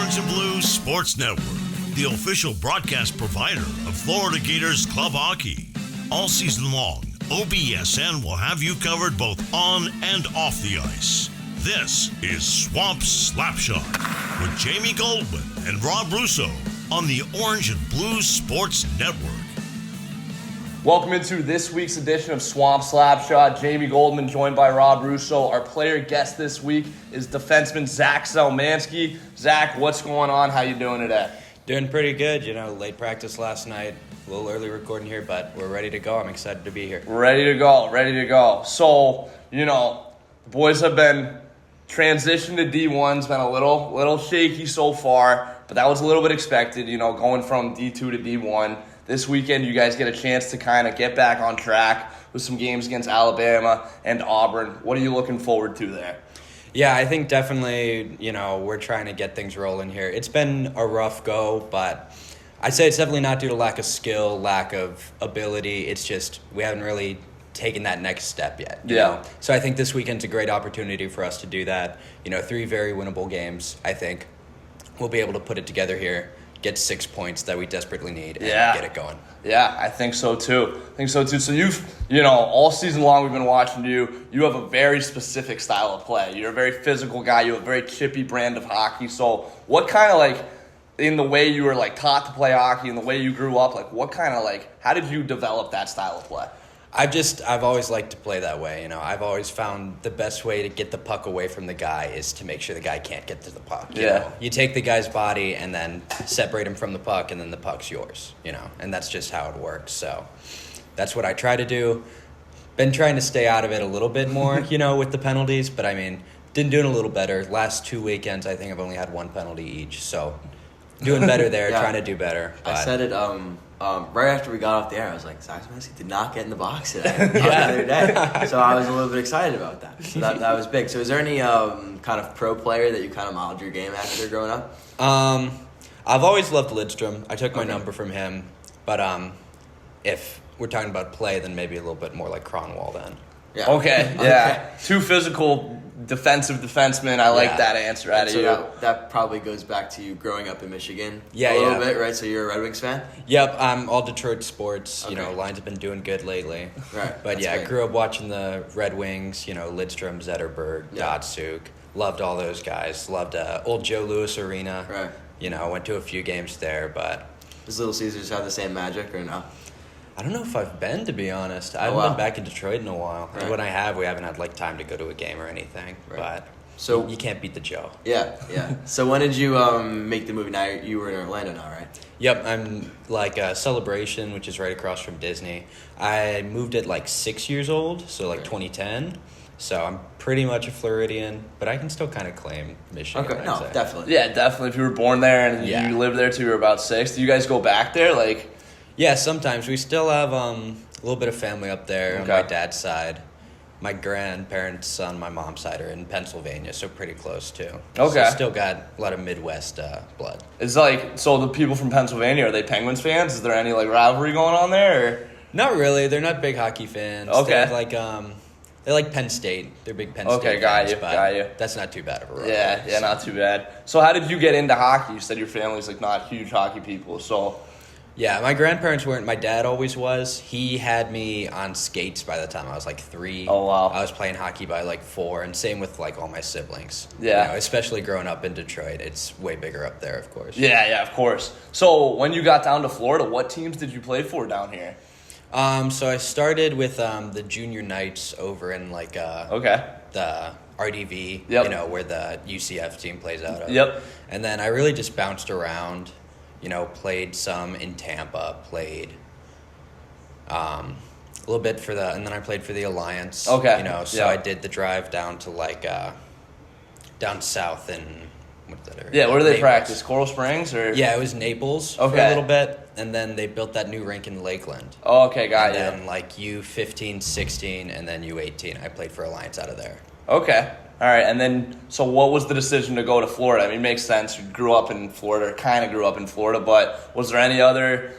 Orange and Blue Sports Network, the official broadcast provider of Florida Gators club hockey. All season long, OBSN will have you covered both on and off the ice. This is Swamp Slapshot with Jamie Goldman and Rob Russo on the Orange and Blue Sports Network. Welcome into this week's edition of Swamp Slapshot. Jamie Goldman joined by Rob Russo. Our player guest this week is defenseman Zach Zelmanski. Zach, what's going on? How you doing today? Doing pretty good. Late practice last night. A little early recording here, but we're ready to go. I'm excited to be here. Ready to go. So, the boys have been transitioned to D1. It's been a little shaky so far, but that was a little bit expected, going from D2 to D1. This weekend, you guys get a chance to kind of get back on track with some games against Alabama and Auburn. What are you looking forward to there? Yeah, I think definitely, we're trying to get things rolling here. It's been a rough go, but I'd say it's definitely not due to lack of skill, lack of ability. It's just we haven't really taken that next step yet. Yeah. So I think this weekend's a great opportunity for us to do that. 3 very winnable games. I think we'll be able to put it together here, get 6 points that we desperately need, and get it going. Yeah, I think so too. So you've, all season long we've been watching you. You have a very specific style of play. You're a very physical guy. You have a very chippy brand of hockey. So what kind of in the way you were taught to play hockey and the way you grew up, how did you develop that style of play? I've always liked to play that way. I've always found the best way to get the puck away from the guy is to make sure the guy can't get to the puck. You take the guy's body and then separate him from the puck, and then the puck's yours. And that's just how it works. So that's what I try to do. Been trying to stay out of it a little bit more, with the penalties. But didn't do it a little better. Last 2 weekends, I think I've only had 1 penalty each. So doing better there, trying to do better. But I said it right after we got off the air. I was like, Zach Zelmanski did not get in the box today the other day. So I was a little bit excited about that. So that was big. So is there any kind of pro player that you kind of modeled your game after growing up? I've always loved Lidstrom. I took my number from him. But if we're talking about play, then maybe a little bit more like Cronwall then. Yeah. Okay. Yeah. 2 physical defensive defensemen. I like that answer out of you. That probably goes back to you growing up in Michigan a little little bit, right? So you're a Red Wings fan? Yep. I'm all Detroit sports. Lions have been doing good lately. Right. But I grew up watching the Red Wings, Lidstrom, Zetterberg, Datsuk. Loved all those guys. Loved old Joe Louis Arena. Right. Went to a few games there, but... Does Little Caesars have the same magic or no? I don't know if I've been, to be honest. I haven't been back in Detroit in a while. Right. And when I have, we haven't had time to go to a game or anything. Right. But so you can't beat the Joe. Yeah. So when did you make the movie? Now you were in Orlando now, right? Yep, I'm Celebration, which is right across from Disney. I moved at 6 years old, so 2010. So I'm pretty much a Floridian, but I can still kind of claim Michigan. Okay, no, definitely. Yeah, definitely. If you were born there and you lived there till you were about 6, do you guys go back there? Yeah, sometimes. We still have a little bit of family up there on my dad's side. My grandparents on my mom's side are in Pennsylvania, so pretty close too. Okay. So still got a lot of Midwest blood. It's so the people from Pennsylvania, are they Penguins fans? Is there any rivalry going on there? Or? Not really. They're not big hockey fans. Okay. They like Penn State. They're big Penn State fans. Okay, got you. That's not too bad of a rivalry. Yeah, not too bad. So how did you get into hockey? You said your family's not huge hockey people, so... Yeah, my grandparents weren't. My dad always was. He had me on skates by the time I was 3. Oh, wow. I was playing hockey by 4, and same with all my siblings. Yeah. Especially growing up in Detroit. It's way bigger up there, of course. Yeah, of course. So when you got down to Florida, what teams did you play for down here? So I started with the Junior Knights over in the RDV, where the UCF team plays out of. Yep. And then I really just bounced around. Played some in Tampa, played a little bit and then I played for the Alliance. Okay. So I did the drive down to down south in, what's that area? Yeah, where do they Naples. practice? Coral Springs or? Yeah, it was Naples for a little bit, and then they built that new rink in Lakeland. Oh, okay, got you. And then U15, 16, and then U18. I played for Alliance out of there. Okay. All right, and then, so what was the decision to go to Florida? It makes sense. You grew up in Florida, kind of grew up in Florida, but was there any other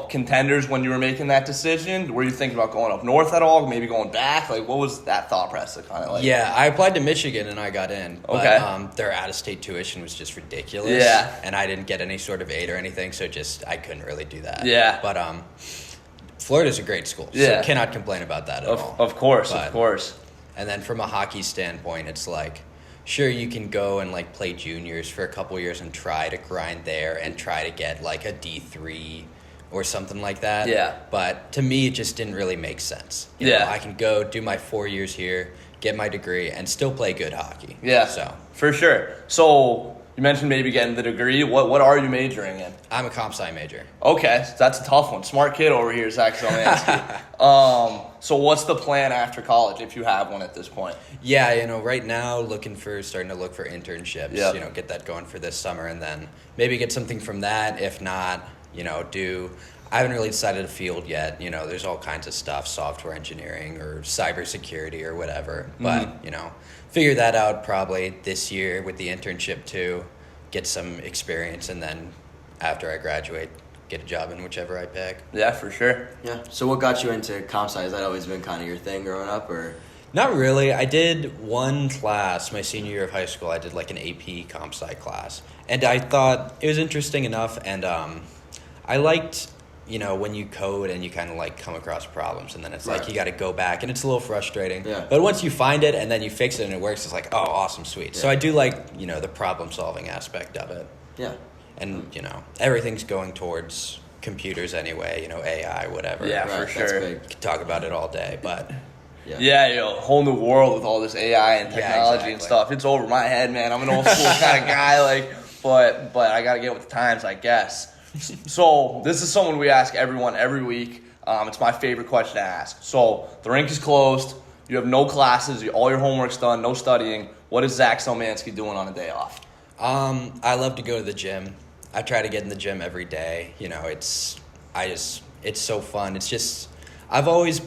contenders when you were making that decision? Were you thinking about going up north at all? Maybe going back? Like, what was that thought process kind of like? Yeah, I applied to Michigan and I got in. But, Okay. their out-of-state tuition was just ridiculous. Yeah. And I didn't get any sort of aid or anything, so I couldn't really do that. Yeah. But Florida's a great school, Yeah. so cannot complain about that at all. Of course, But- of course. And then from a hockey standpoint, it's like, sure, you can go and like play juniors for a couple years and try to grind there and try to get like a D3 or something like that. Yeah. But to me, it just didn't really make sense. Yeah. I can go do my 4 years here, get my degree, and still play good hockey. Yeah, So for sure. So you mentioned maybe getting the degree. What are you majoring in? I'm a comp sci major. Okay, so that's a tough one. Smart kid over here, Zach Zelmanski. So what's the plan after college, if you have one at this point? Yeah, right now starting to look for internships. Yep. Get that going for this summer, and then maybe get something from that. If not, I haven't really decided a field yet. There's all kinds of stuff, software engineering or cybersecurity or whatever. But, figure that out probably this year with the internship too, get some experience, and then after I graduate, get a job in whichever I pick. Yeah, for sure. Yeah. So what got you into comp sci? Has that always been kind of your thing growing up, or? Not really. I did one class my senior year of high school. I did like an AP comp sci class, and I thought it was interesting enough. And I liked, when you code and you kind of like come across problems, and then it's like Right. you got to go back, and it's a little frustrating. Yeah. But once you find it and then you fix it and it works, it's like, oh, awesome, sweet. So Yeah. I do like the problem solving aspect of it, Yeah. and everything's going towards computers anyway. AI, whatever. Yeah, Right, for that's sure. big. Could talk about it all day, but. Yeah, whole new world with all this AI and Yeah, technology and exactly. stuff. It's over my head, man. I'm an old school kind of guy, but I gotta get with the times, I guess. So this is someone we ask everyone every week. It's my favorite question to ask. So the rink is closed. You have no classes. All your homework's done. No studying. What is Zach Zelmanski doing on a day off? I love to go to the gym. I try to get in the gym every day. It's so fun. It's just, I've always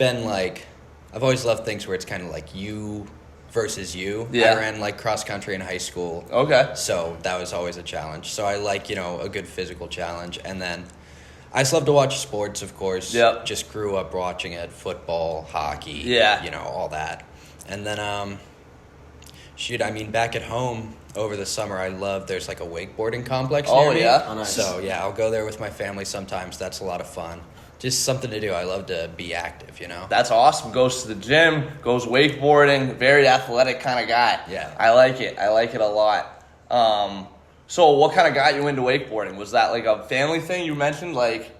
loved things where it's kind of like you versus you. Yeah. I ran like cross country in high school. Okay. So that was always a challenge. So I like, a good physical challenge. And then I just love to watch sports, of course. Yep. Just grew up watching it, football, hockey, Yeah. all that. And then, back at home over the summer, there's like a wakeboarding complex near Oh, me. yeah? Oh, nice. So, yeah, I'll go there with my family sometimes. That's a lot of fun. Just something to do. I love to be active, That's awesome. Goes to the gym, goes wakeboarding, very athletic kind of guy. Yeah. I like it. I like it a lot. So what kind of got you into wakeboarding? Was that like a family thing you mentioned? Like,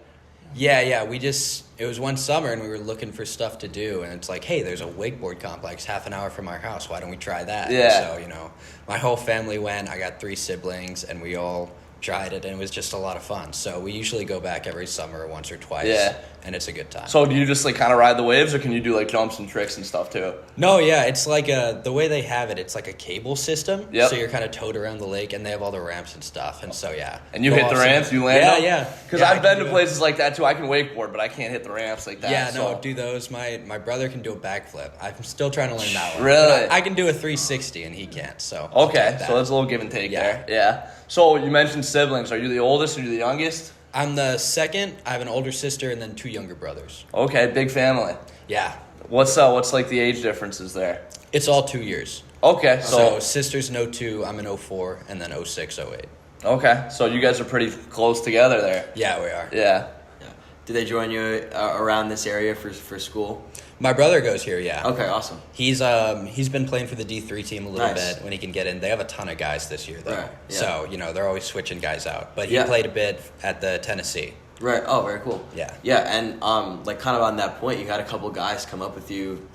Yeah, it was one summer and we were looking for stuff to do, and it's like, hey, there's a wakeboard complex half an hour from our house. Why don't we try that? Yeah. So, my whole family went. I got 3 siblings, and we all tried it, and it was just a lot of fun. So we usually go back every summer once or twice, Yeah. and it's a good time. so do you just like kind of ride the waves, or can you do like jumps and tricks and stuff too? No, yeah, it's like the way they have it, it's like a cable system. Yep. So you're kind of towed around the lake, and they have all the ramps and stuff, and so, yeah. And you Go hit off the some- ramps, you land Yeah, them? yeah. Because Yeah, I I've can been to do it. places like that too. I can wakeboard, but I can't hit the ramps like that. Yeah, so. no, do those. My brother can do a backflip. I'm still trying to learn that one. Really? But I can do a 360, and he can't, so I'll Okay, take that. so there's a little give and take Yeah. there. Yeah. So you mentioned siblings. Are you the oldest or you the youngest? I'm the second. I have an older sister and then 2 younger brothers. Okay, big family. Yeah. What's like the age differences there? It's all 2 years. Okay, So so sister's in 02, I'm in 04, and then 06, 08. okay, so you guys are pretty close together there. Yeah, we are. Yeah. Yeah. Did they join you around this area for school? My brother goes here, yeah. Okay, awesome. He's been playing for the D3 team a little Nice. bit when he can get in. They have a ton of guys this year, though. Right, yeah. So, they're always switching guys out. But he Yeah. played a bit at the Tennessee. Right. Oh, very cool. Yeah. Yeah, and like kind of on that point, you had a couple guys come up with you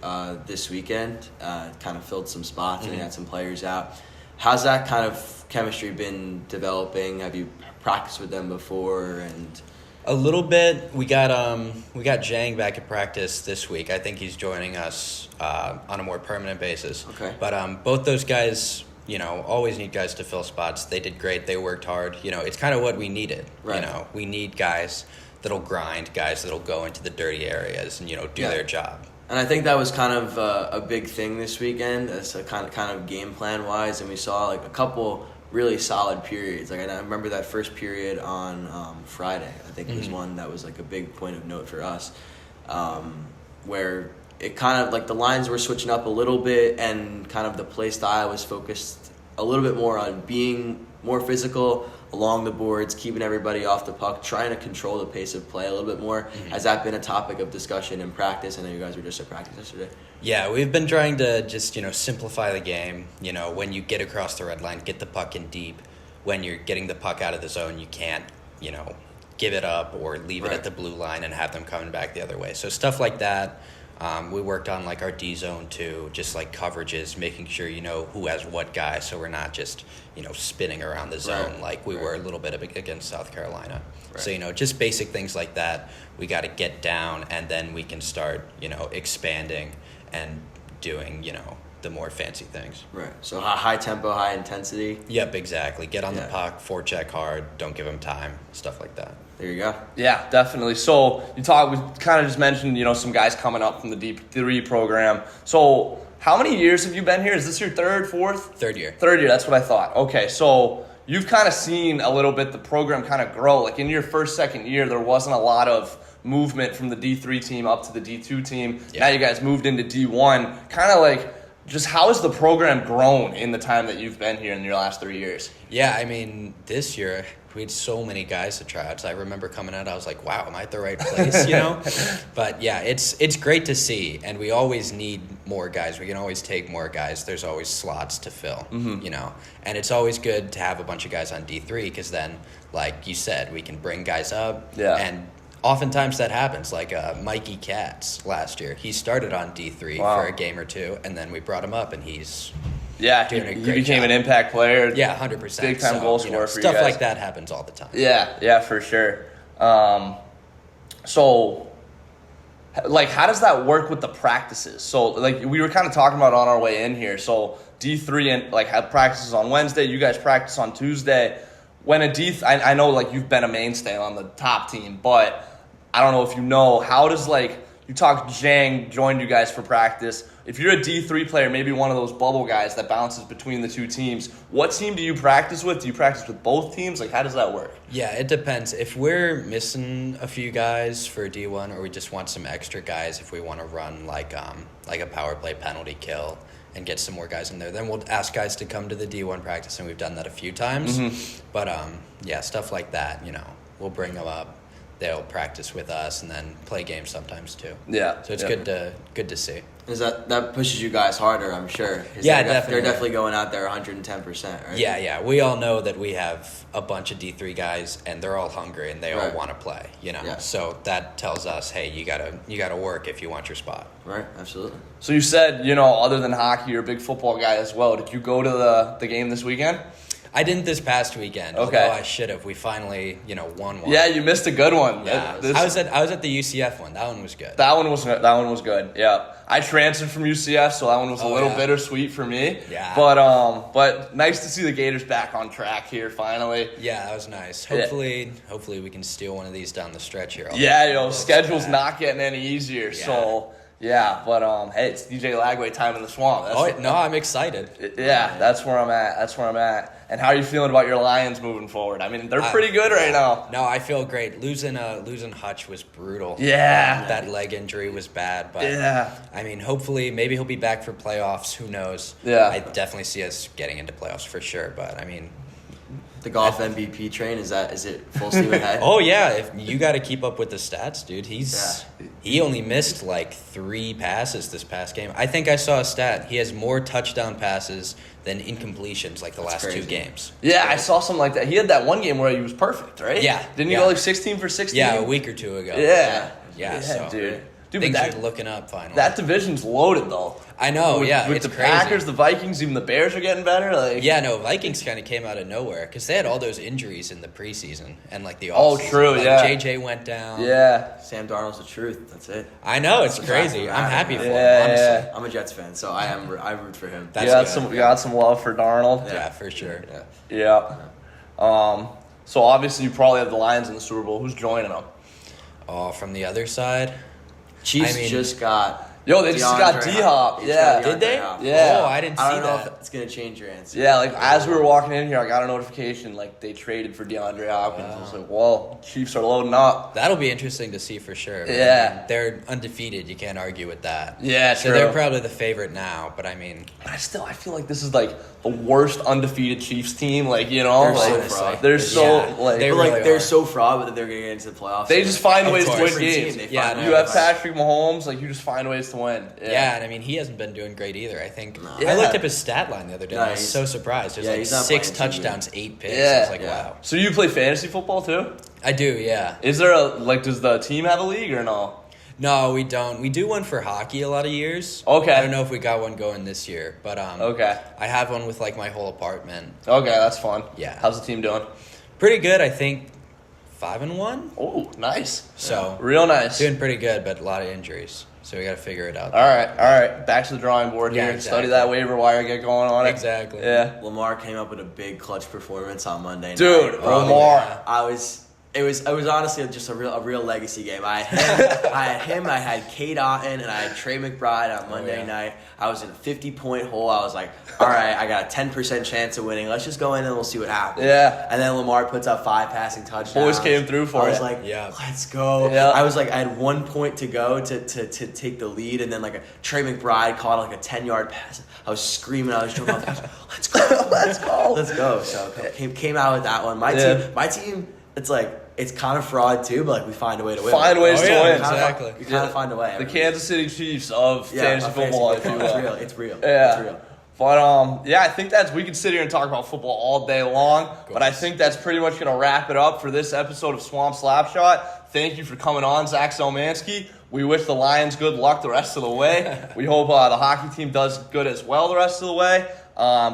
this weekend, kind of filled some spots, and you had some players out. How's that kind of chemistry been developing? Have you practiced with them before? And A little bit. We got Jang back at practice this week. I think he's joining us on a more permanent basis. Okay. But both those guys, always need guys to fill spots. They did great. They worked hard. It's kind of what we needed. Right. We need guys that'll grind, guys that'll go into the dirty areas and do Yeah. their job. And I think that was kind of a big thing this weekend. It's a kind of game plan wise, and we saw like a couple really solid periods. Like I remember that first period on Friday. I think it was one that was like a big point of note for us, where it kind of like the lines were switching up a little bit, and kind of the play style was focused a little bit more on being more physical along the boards, keeping everybody off the puck, trying to control the pace of play a little bit more. Has that been a topic of discussion in practice? I know you guys were just at practice yesterday. Yeah, we've been trying to just, simplify the game. When you get across the red line, get the puck in deep. When you're getting the puck out of the zone, you can't, give it up or leave it at the blue line and have them coming back the other way. So stuff like that. We worked on like our D zone too, just like coverages, making sure who has what guy, so we're not just spinning around the zone like we were a little bit against South Carolina. Right. So just basic things like that we got to get down, and then we can start expanding and doing the more fancy things. Right. So high tempo, high intensity. Yep, exactly. Get on the puck, forecheck hard, don't give them time, stuff like that. There you go. Yeah, definitely. So we kind of just mentioned, some guys coming up from the D3 program. So how many years have you been here? Is this your third, fourth? Third year. Third year, that's what I thought. Okay, so you've kind of seen a little bit the program kind of grow. Like in your first, second year, there wasn't a lot of movement from the D3 team up to the D2 team. Yeah. Now you guys moved into D1. Kind of like, just how has the program grown in the time that you've been here in your last 3 years? Yeah, I mean, this year we had so many guys to try out. So I remember coming out, I was like, wow, am I at the right place, But yeah, it's great to see, and we always need more guys. We can always take more guys. There's always slots to fill, And it's always good to have a bunch of guys on D3 because then, like you said, we can bring guys up. Yeah. And oftentimes that happens, like Mikey Katz last year. He started on D3 for a game or two, and then we brought him up, and he's doing a great he became job. an impact player. Yeah, 100%. Big-time goal scorer for you stuff guys. like that happens all the time. Yeah, for sure. So, like, how does that work with the practices? So, like, we were kind of talking about on our way in here. So, D3 and like have practices on Wednesday. You guys practice on Tuesday. When I know like you've been a mainstay on the top team, but I don't know if how does you talked Zhang joined you guys for practice. If you're a D3 player, maybe one of those bubble guys that bounces between the two teams, what team do you practice with? Do you practice with both teams? Like, how does that work? Yeah, it depends. If we're missing a few guys for D1, or we just want some extra guys, if we want to run like a power play penalty kill and get some more guys in there, then we'll ask guys to come to the D1 practice, and we've done that a few times. But stuff like that, we'll bring them up. They'll practice with us and then play games sometimes too. Yeah. So it's good to see. Is that pushes you guys harder, I'm sure. Yeah, definitely. They're definitely going out there 110%, right? Yeah. We all know that we have a bunch of D3 guys, and they're all hungry and they all want to play. Yeah. So that tells us, hey, you gotta work if you want your spot. Right. Absolutely. So you said other than hockey, you're a big football guy as well. Did you go to the game this weekend? I didn't this past weekend. Okay. Although I should have. We finally, won one. Yeah, you missed a good one. Yeah. I was at the UCF one. That one was good. That one was good. Yeah. I transferred from UCF, so that one was a little bittersweet for me. Yeah. But nice to see the Gators back on track here finally. Yeah, that was nice. Hopefully we can steal one of these down the stretch here. Schedule's not getting any easier. Yeah. So yeah, but hey, it's DJ Lagway time in the Swamp. I'm excited. Yeah, that's where I'm at. And how are you feeling about your Lions moving forward? I mean, they're pretty good right now. No, I feel great. Losing Hutch was brutal. Yeah. That leg injury was bad, but I mean, hopefully, maybe he'll be back for playoffs. Who knows? Yeah. I definitely see us getting into playoffs for sure, but I mean, the golf MVP train, is it full steam ahead? Oh yeah, if you got to keep up with the stats, dude. He only missed like 3 passes this past game. I think I saw a stat. He has more touchdown passes than incompletions like the last crazy. 2 games. Yeah, I saw something like that. He had that one game where he was perfect, right? Yeah. Didn't he go like 16 for 16? Yeah, a week or 2 ago. Yeah, so dude. Things are looking up finally. That division's loaded though. I know, with it's the crazy. Packers, the Vikings, even the Bears are getting better. Vikings kind of came out of nowhere because they had all those injuries in the preseason and like the Oh, offseason. true, like, yeah. JJ went down. Yeah. Sam Darnold's the truth. That's it. I know, it's That's crazy. fact. I'm happy for him, Yeah. honestly. I'm a Jets fan, so I root for him. That's You good. got some love for Darnold. Yeah, for sure. Yeah. So obviously you probably have the Lions in the Super Bowl. Who's joining them? Oh, from the other side? Chiefs just got Yo, they just got DeAndre D-Hop. Hop. Yeah. Did they? Yeah. Oh, I didn't see I don't know that. if it's gonna change your answer. Yeah, like as we were walking in here, I got a notification like they traded for DeAndre Hopkins. I was like, "Whoa, Chiefs are loading up." That'll be interesting to see for sure. Yeah. I mean, they're undefeated. You can't argue with that. Yeah, So true. they're probably the favorite now, but I mean, I feel like this is like the worst undefeated Chiefs team. Like they're like, so fraud. they're so Yeah, like they But really like they're are. so fraud, but they're gonna get into the playoffs. they just find ways to win course. games. They Yeah, find no, You have ways. Patrick Mahomes, like you just find ways to win. yeah, and I mean, he hasn't been doing great either. I think Yeah. I looked up his stat line the other day. No, and I was he's- so surprised. There's yeah, like he's not 6 playing too good. touchdowns, 8 picks. Yeah. I was like, Yeah. wow. So you play fantasy football too? I do, yeah. Is there does the team have a league or no? No, we don't. We do one for hockey a lot of years. Okay. I don't know if we got one going this year, but Okay. I have one with like my whole apartment. Okay, that's fun. Yeah. How's the team doing? Pretty good, I think. 5-1. Oh, nice. So Real nice. doing pretty good, but a lot of injuries. So we got to figure it out. All right. Back to the drawing board Yeah, here. exactly. Study that waiver wire, get going on it. Exactly. Yeah. Lamar came up with a big clutch performance on Monday Dude, night. Bro, Lamar. It was honestly just a real legacy game. I had him, I had Kate Otten, and I had Trey McBride on Monday yeah. night. I was in a 50-point hole. I was like, all right, I got a 10% chance of winning. Let's just go in and we'll see what happens. Yeah. And then Lamar puts up 5 passing touchdowns. Boys came through for I was it. like, Yeah. let's go. Yeah. I had 1 point to go to take the lead, and then like a Trey McBride caught like a 10-yard pass. I was screaming. I was jumping off. Let's go. Let's go. Let's go. So came out with that one. My team. It's like it's kind of fraud too, but like we find a way to win. Find ways Oh, to yeah, win. exactly. We kind of find a way. The Kansas City Chiefs of Yeah, fantasy of football, if you will. It's real. Yeah. It's real. But I think we could sit here and talk about football all day long. But I think that's pretty much gonna wrap it up for this episode of Swamp Slapshot. Thank you for coming on, Zach Zelmanski. We wish the Lions good luck the rest of the way. We hope the hockey team does good as well the rest of the way.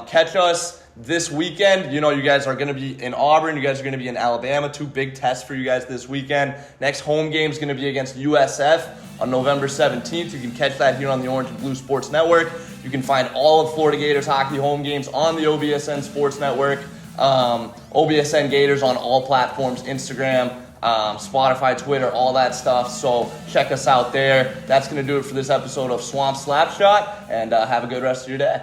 Catch us this weekend. You know, you guys are going to be in Auburn. You guys are going to be in Alabama. 2 big tests for you guys this weekend. Next home game is going to be against USF on November 17th. You can catch that here on the Orange and Blue Sports Network. You can find all of Florida Gators hockey home games on the OBSN Sports Network. OBSN Gators on all platforms, Instagram, Spotify, Twitter, all that stuff. So check us out there. That's going to do it for this episode of Swamp Slapshot, and have a good rest of your day.